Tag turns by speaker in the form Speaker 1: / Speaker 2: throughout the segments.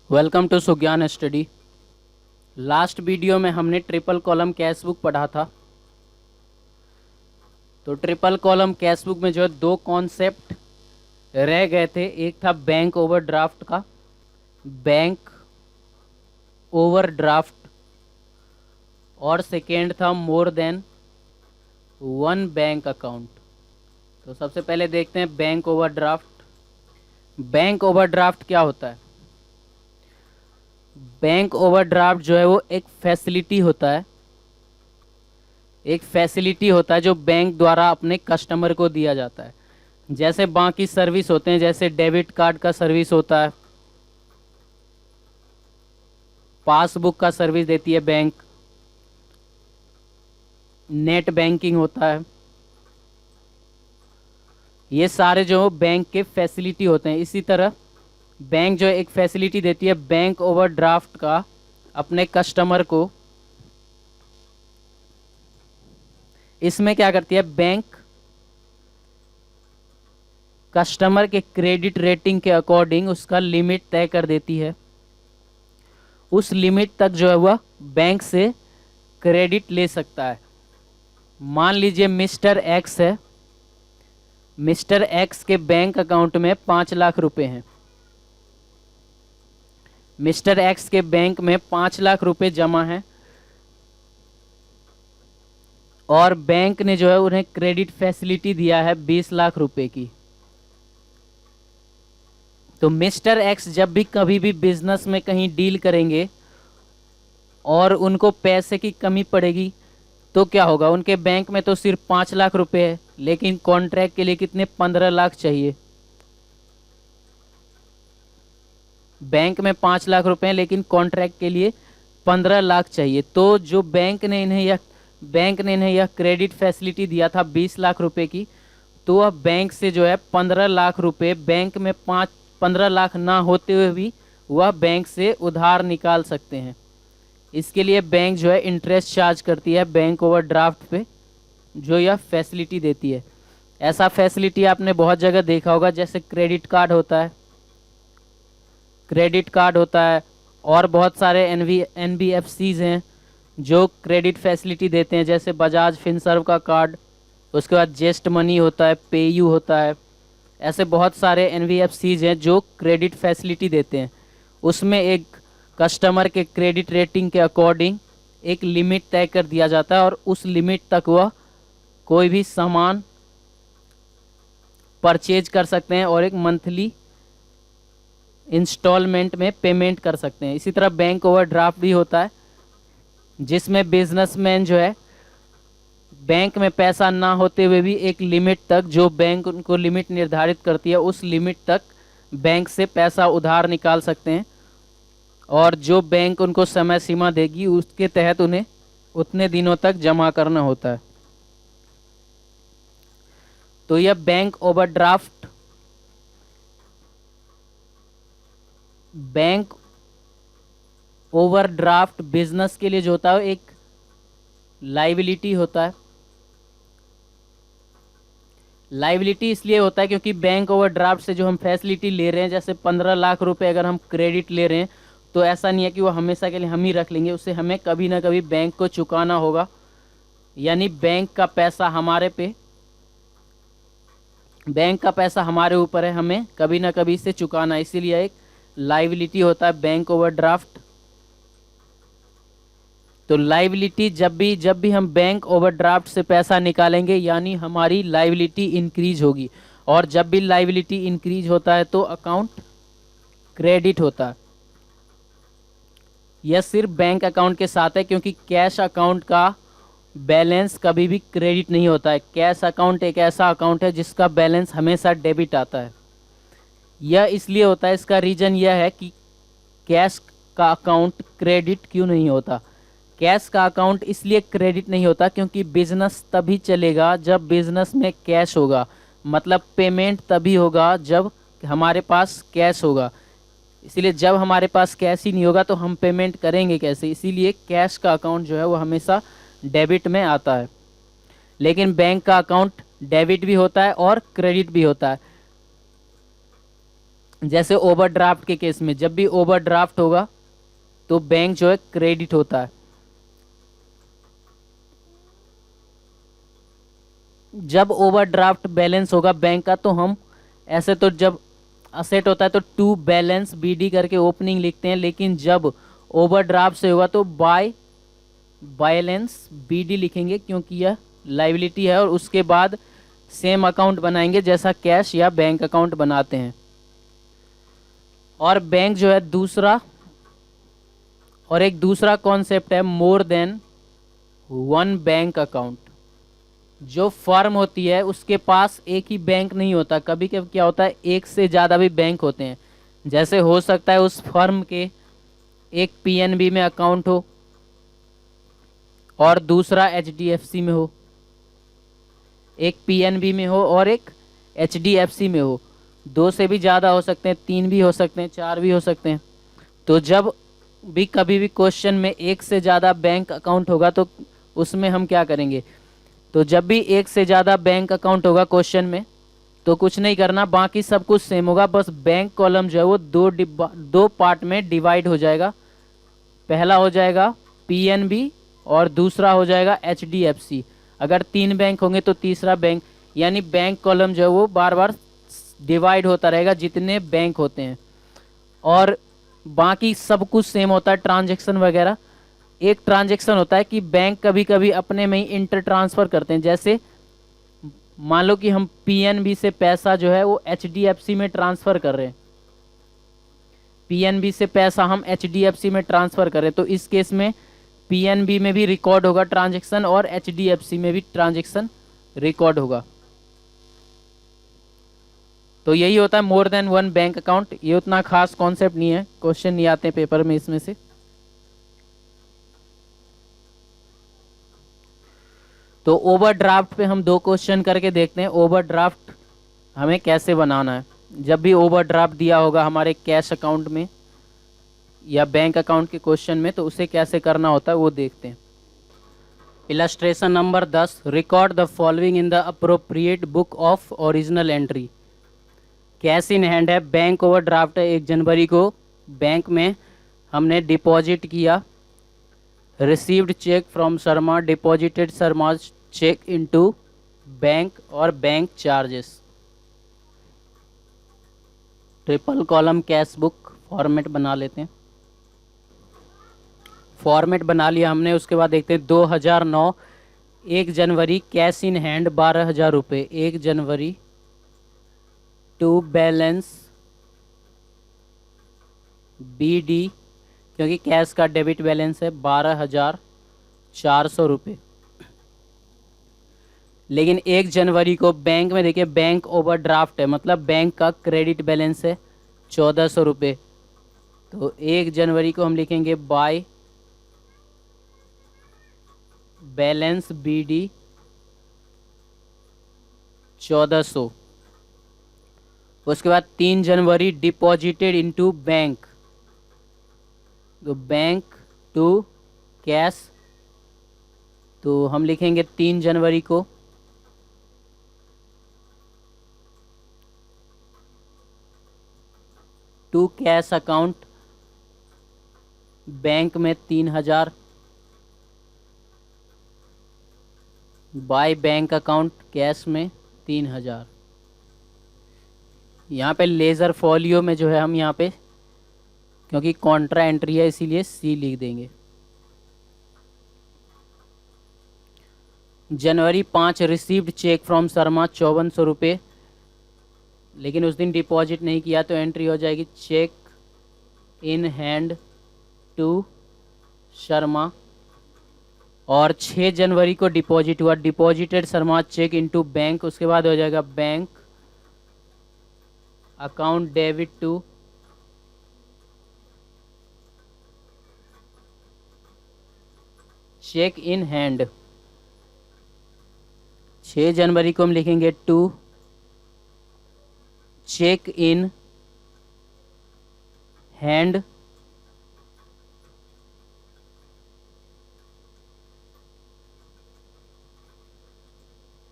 Speaker 1: Welcome to Sugyan study. Last video में हमने triple column cash book पढ़ा था। तो ट्रिपल कॉलम कैश बुक में जो है दो कॉन्सेप्ट रह गए थे। एक था बैंक ओवरड्राफ्ट का, बैंक ओवरड्राफ्ट, और सेकेंड था more than one bank account. तो सबसे पहले देखते हैं बैंक ओवरड्राफ्ट। बैंक ओवरड्राफ्ट क्या होता है? बैंक ओवरड्राफ्ट जो है वो एक फैसिलिटी होता है, जो बैंक द्वारा अपने कस्टमर को दिया जाता है। जैसे बाकी सर्विस होते हैं, जैसे डेबिट कार्ड का सर्विस होता है, पासबुक का सर्विस देती है बैंक, नेट बैंकिंग होता है। ये सारे जो बैंक के फैसिलिटी होते हैं। इसी तरह बैंक जो एक फैसिलिटी देती है बैंक ओवरड्राफ्ट का अपने कस्टमर को। इसमें क्या करती है बैंक, कस्टमर के क्रेडिट रेटिंग के अकॉर्डिंग उसका लिमिट तय कर देती है। उस लिमिट तक जो है वह बैंक से क्रेडिट ले सकता है। मान लीजिए मिस्टर एक्स है, मिस्टर एक्स के बैंक अकाउंट में 5 लाख रुपए हैं। मिस्टर एक्स के बैंक में 5 लाख रुपए जमा है और बैंक ने जो है उन्हें क्रेडिट फैसिलिटी दिया है 20 लाख रुपए की। तो मिस्टर एक्स जब भी कभी भी बिजनेस में कहीं डील करेंगे और उनको पैसे की कमी पड़ेगी तो क्या होगा? उनके बैंक में तो सिर्फ 5 लाख रुपए है, लेकिन कॉन्ट्रैक्ट के लिए कितने? 15 लाख चाहिए। बैंक में 5 लाख रुपए हैं, लेकिन कॉन्ट्रैक्ट के लिए 15 लाख चाहिए। तो जो बैंक ने इन्हें यह क्रेडिट फैसिलिटी दिया था 20 लाख रुपए की, तो वह बैंक से जो है 15 लाख रुपए, बैंक में 15 लाख ना होते हुए भी वह बैंक से उधार निकाल सकते हैं। इसके लिए बैंक जो है इंटरेस्ट चार्ज करती है बैंक ओवरड्राफ्ट पे, जो यह फैसिलिटी देती है। ऐसा फैसिलिटी आपने बहुत जगह देखा होगा, जैसे क्रेडिट कार्ड होता है और बहुत सारे NBFCs हैं जो क्रेडिट फैसिलिटी देते हैं, जैसे बजाज फिनसर्व का कार्ड, उसके बाद जेस्ट मनी होता है, पेयू होता है। ऐसे बहुत सारे NBFCs हैं जो क्रेडिट फैसिलिटी देते हैं। उसमें एक कस्टमर के क्रेडिट रेटिंग के अकॉर्डिंग एक लिमिट तय कर दिया जाता है और उस लिमिट तक वह कोई भी सामान परचेज कर सकते हैं और एक मंथली इंस्टॉलमेंट में पेमेंट कर सकते हैं। इसी तरह बैंक ओवरड्राफ्ट भी होता है, जिसमें बिजनेसमैन जो है बैंक में पैसा ना होते हुए भी एक लिमिट तक, जो बैंक उनको लिमिट निर्धारित करती है, उस लिमिट तक बैंक से पैसा उधार निकाल सकते हैं और जो बैंक उनको समय सीमा देगी उसके तहत उन्हें उतने दिनों तक जमा करना होता है। तो यह बैंक ओवरड्राफ्ट बिजनेस के लिए जो होता है एक लाइबिलिटी होता है। लाइबिलिटी इसलिए होता है क्योंकि बैंक ओवरड्राफ्ट से जो हम फैसिलिटी ले रहे हैं, जैसे 15 लाख रुपए अगर हम क्रेडिट ले रहे हैं, तो ऐसा नहीं है कि वो हमेशा के लिए हम ही रख लेंगे, उसे हमें कभी ना कभी बैंक को चुकाना होगा। यानी बैंक का पैसा हमारे ऊपर है, हमें कभी ना कभी इसे चुकाना, इसीलिए एक लाइबिलिटी होता है बैंक ओवरड्राफ्ट। तो लाइबिलिटी जब भी हम बैंक ओवरड्राफ्ट से पैसा निकालेंगे, यानी हमारी लाइबिलिटी इंक्रीज होगी, और जब भी लाइबिलिटी इंक्रीज होता है तो अकाउंट क्रेडिट होता है। यह सिर्फ बैंक अकाउंट के साथ है, क्योंकि कैश अकाउंट का बैलेंस कभी भी क्रेडिट नहीं होता है। कैश अकाउंट एक ऐसा अकाउंट है जिसका बैलेंस हमेशा डेबिट आता है। यह इसलिए होता है, इसका रीज़न यह है कि कैश का अकाउंट क्रेडिट क्यों नहीं होता। कैश का अकाउंट इसलिए क्रेडिट नहीं होता क्योंकि बिजनेस तभी चलेगा जब बिजनेस में कैश होगा, मतलब पेमेंट तभी होगा जब हमारे पास कैश होगा। इसीलिए जब हमारे पास कैश ही नहीं होगा तो हम पेमेंट करेंगे कैसे? इसीलिए कैश का अकाउंट जो है वो हमेशा डेबिट में आता है। लेकिन बैंक का अकाउंट डेबिट भी होता है और क्रेडिट भी होता है। जैसे ओवरड्राफ्ट के केस में, जब भी ओवरड्राफ्ट होगा तो बैंक जो है क्रेडिट होता है। जब ओवरड्राफ्ट बैलेंस होगा बैंक का तो हम ऐसे तो जब असेट होता है तो टू बैलेंस बीडी करके ओपनिंग लिखते हैं, लेकिन जब ओवरड्राफ्ट से होगा तो बाय बैलेंस बीडी लिखेंगे क्योंकि यह लाइबिलिटी है, और उसके बाद सेम अकाउंट बनाएंगे जैसा कैश या बैंक अकाउंट बनाते हैं। और बैंक जो है दूसरा, और एक दूसरा कॉन्सेप्ट है more than one bank account. जो फर्म होती है उसके पास एक ही बैंक नहीं होता, कभी कभी क्या होता है एक से ज़्यादा भी बैंक होते हैं। जैसे हो सकता है उस फर्म के एक पीएनबी में अकाउंट हो और दूसरा एचडीएफसी में हो, एक पीएनबी में हो और एक एचडीएफसी में हो, दो से भी ज़्यादा हो सकते हैं, तीन भी हो सकते हैं, चार भी हो सकते हैं। तो जब भी कभी भी क्वेश्चन में एक से ज़्यादा बैंक अकाउंट होगा तो उसमें हम क्या करेंगे, तो जब भी एक से ज़्यादा बैंक अकाउंट होगा क्वेश्चन में तो कुछ नहीं करना, बाकी सब कुछ सेम होगा, बस बैंक कॉलम जो है वो दो पार्ट में डिवाइड हो जाएगा। पहला हो जाएगा पीएनबी और दूसरा हो जाएगा एचडीएफसी। अगर तीन बैंक होंगे तो तीसरा बैंक, यानी बैंक कॉलम जो है वो बार बार डिवाइड होता रहेगा जितने बैंक होते हैं, और बाकी सब कुछ सेम होता है, ट्रांजैक्शन वगैरह। एक ट्रांजैक्शन होता है कि बैंक कभी कभी अपने में ही इंटर ट्रांसफ़र करते हैं, जैसे मान लो कि हम पीएनबी से पैसा जो है वो एचडीएफसी में ट्रांसफ़र कर रहे हैं, पीएनबी से पैसा हम एचडीएफसी में ट्रांसफ़र कर रहे हैं, तो इस केस में पीएनबी में भी रिकॉर्ड होगा ट्रांजैक्शन और एचडीएफसी में भी ट्रांजैक्शन रिकॉर्ड होगा। तो यही होता है more than one bank account. ये उतना खास कॉन्सेप्ट नहीं है, क्वेश्चन नहीं आते पेपर में इसमें से। तो ओवरड्राफ्ट पे हम दो क्वेश्चन करके देखते हैं, ओवरड्राफ्ट हमें कैसे बनाना है। जब भी ओवरड्राफ्ट दिया होगा हमारे कैश अकाउंट में या बैंक अकाउंट के क्वेश्चन में तो उसे कैसे करना होता है वो देखते हैं। Illustration number 10, record the following in the appropriate book of original entry. Cash in hand है, बैंक ओवरड्राफ्ट है, 1 जनवरी को बैंक में हमने डिपॉजिट किया। Received cheque from Sharma, deposited Sharma cheque into bank और bank charges. Triple column cash book format बना लेते हैं। फॉर्मेट बना लिया हमने, उसके बाद देखते हैं 2009 1 जनवरी कैश इन हैंड 12,000 रुपये, 1 जनवरी टू बैलेंस बीडी, क्योंकि कैश का डेबिट बैलेंस है 12,400 रुपये। लेकिन 1 जनवरी को बैंक में देखिए बैंक ओवरड्राफ्ट है, मतलब बैंक का क्रेडिट बैलेंस है 1,400 रुपये। तो 1 जनवरी को हम लिखेंगे बाय बैलेंस बीडी 1,400। उसके बाद 3 जनवरी डिपॉजिटेड इनटू बैंक, तो बैंक टू कैश, तो हम लिखेंगे 3 जनवरी को टू कैश अकाउंट, बैंक में 3,000, बाय बैंक अकाउंट कैश में 3,000। यहाँ पे लेज़र फॉलियो में जो है हम यहाँ पे क्योंकि कॉन्ट्रा एंट्री है इसीलिए सी लिख देंगे। जनवरी 5 रिसीव्ड चेक फ्रॉम शर्मा 5400 रुपये, लेकिन उस दिन डिपॉजिट नहीं किया तो एंट्री हो जाएगी cheque in hand to Sharma. और 6 जनवरी को डिपॉजिट हुआ, deposited Sharma cheque into bank, उसके बाद हो जाएगा bank account debit to cheque in hand. 6 जनवरी को हम लिखेंगे टू चेक इन हैंड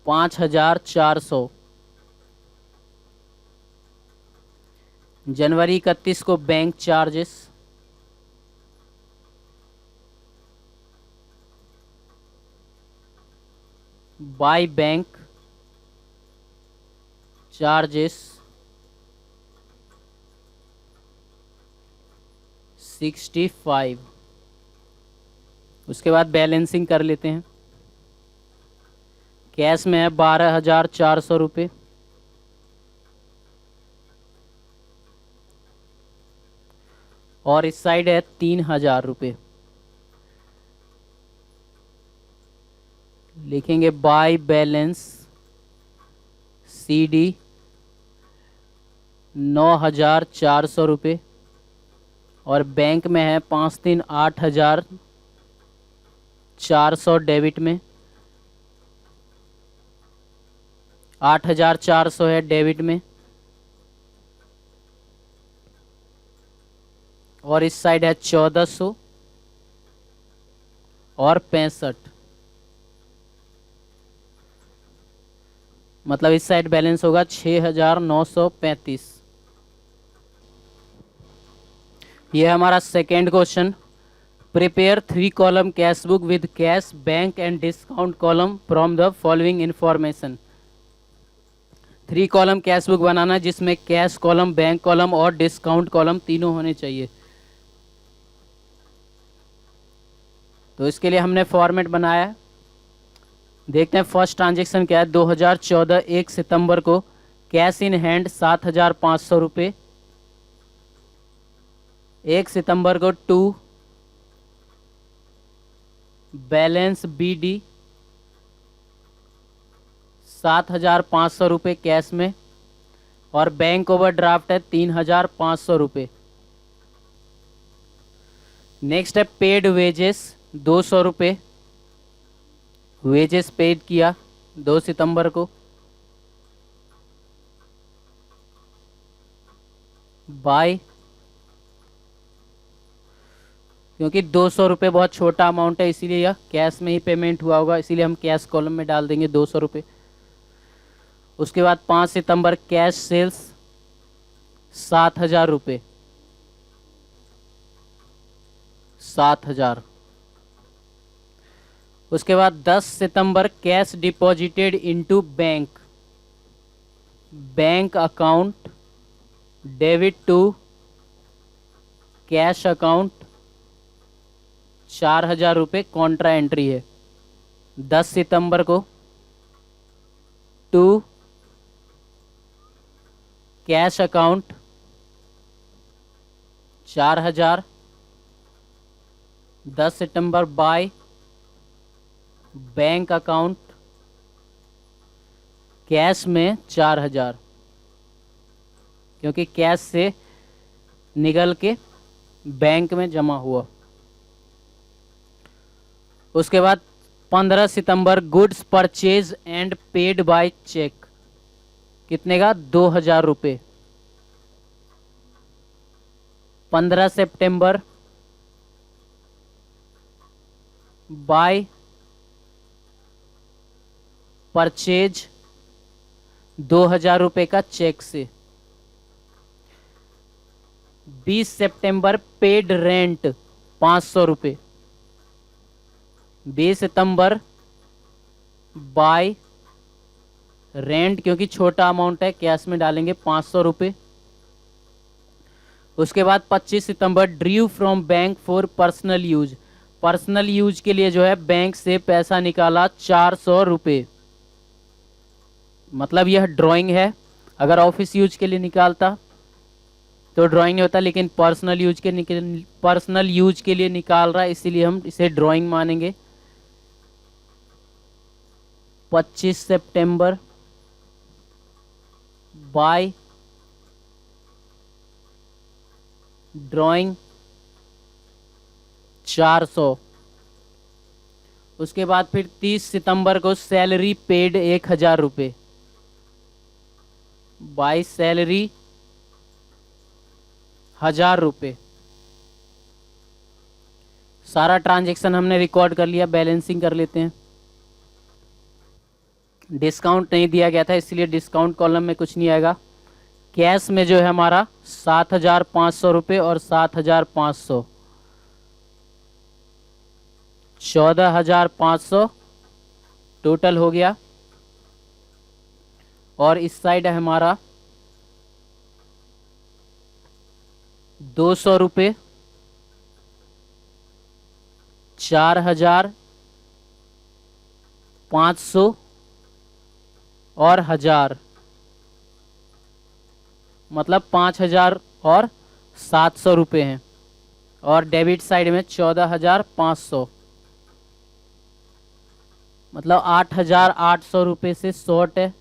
Speaker 1: $5,400। जनवरी 31 को bank charges, by bank charges 65। उसके बाद बैलेंसिंग कर लेते हैं। कैश में है 12,400 रुपये, और इस साइड है 3,000 रुपये। लिखेंगे बाय बैलेंस CD 9,400 रुपये, और बैंक में है 5 3 8,400 डेबिट में, 8,400 है डेबिट में, और इस साइड है 1,400 और 65, मतलब इस साइड बैलेंस होगा 6,935। यह है हमारा second question. Prepare 3 column cash book with cash, bank and discount column from the following information. 3 column cash book बनाना जिसमें कैश कॉलम, बैंक कॉलम और डिस्काउंट कॉलम तीनों होने चाहिए। तो इसके लिए हमने फॉर्मेट बनाया है। देखते हैं फर्स्ट ट्रांजेक्शन क्या है। 2014 1 सितंबर को कैश इन हैंड 7,500 रुपये। 1 सितंबर को 2 बैलेंस BD 7,500 रुपये कैश में, और बैंक ओवरड्राफ्ट है 3,500 रुपये। नेक्स्ट है पेड वेजेस 200 रुपये, वेजेस पेड किया 2 सितंबर को। बाय, क्योंकि 200 रुपये बहुत छोटा अमाउंट है इसीलिए यह कैश में ही पेमेंट हुआ होगा, इसीलिए हम कैश कॉलम में डाल देंगे 200 रुपये। उसके बाद 5 सितंबर कैश सेल्स 7,000 रुपये, 7,000। उसके बाद 10 सितंबर cash deposited into bank, bank account debit to cash account 4,000 रुपये कॉन्ट्रा एंट्री है। 10 सितंबर को 2 कैश अकाउंट 4,000। 10 सितंबर बाय बैंक अकाउंट कैश में 4,000, क्योंकि कैश से निकल के बैंक में जमा हुआ। उसके बाद 15 सितंबर goods purchase and paid by cheque, कितने का 2,000 रुपये। 15 सितंबर बाय परचेज 2,000 रुपये का चेक से। 20 सितंबर पेड रेंट 500 रुपये। 20 सितंबर बाय रेंट, क्योंकि छोटा अमाउंट है कैश में डालेंगे 500 रुपये। उसके बाद 25 सितंबर drew from bank for personal use, personal use के लिए जो है बैंक से पैसा निकाला 400 रुपये। मतलब यह ड्राइंग है, अगर ऑफिस यूज के लिए निकालता तो ड्राइंग नहीं होता, लेकिन पर्सनल यूज के लिए निकाल रहा है इसीलिए हम इसे ड्राइंग मानेंगे। 25 सितंबर बाय ड्राइंग 400। उसके बाद फिर 30 सितंबर को सैलरी पेड 1,000 रुपये, बाय सैलरी 1,000 रुपये। सारा ट्रांजैक्शन हमने रिकॉर्ड कर लिया। बैलेंसिंग कर लेते हैं। डिस्काउंट नहीं दिया गया था इसलिए डिस्काउंट कॉलम में कुछ नहीं आएगा। कैश में जो है हमारा 7,500 रुपये और 7,500, 14,500 टोटल हो गया। और इस साइड है हमारा 200 रुपये, 4,500 और 1,000, मतलब 5,000 और 700 रुपये हैं। और डेबिट साइड में 14,500, मतलब 8,800 रुपये से शॉर्ट है।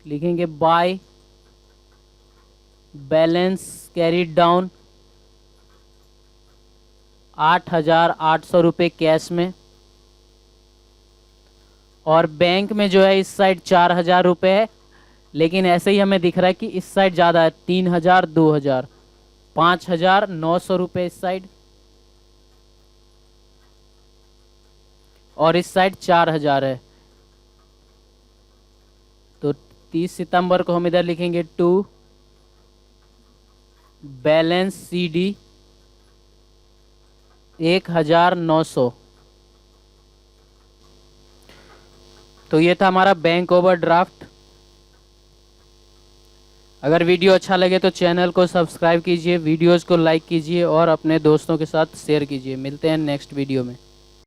Speaker 1: लिखेंगे बाय बैलेंस कैरीड डाउन 8,800 रुपये कैश में। और बैंक में जो है इस साइड 4,000 रुपये है, लेकिन ऐसे ही हमें दिख रहा है कि इस साइड ज़्यादा है, 3,000, 2,000, 5,900 रुपये इस साइड, और इस साइड 4,000 है। तो 30 सितंबर को हम इधर लिखेंगे टू बैलेंस CD 1,900। तो ये था हमारा बैंक ओवरड्राफ्ट। अगर वीडियो अच्छा लगे तो चैनल को सब्सक्राइब कीजिए, वीडियोस को लाइक कीजिए और अपने दोस्तों के साथ शेयर कीजिए। मिलते हैं नेक्स्ट वीडियो में।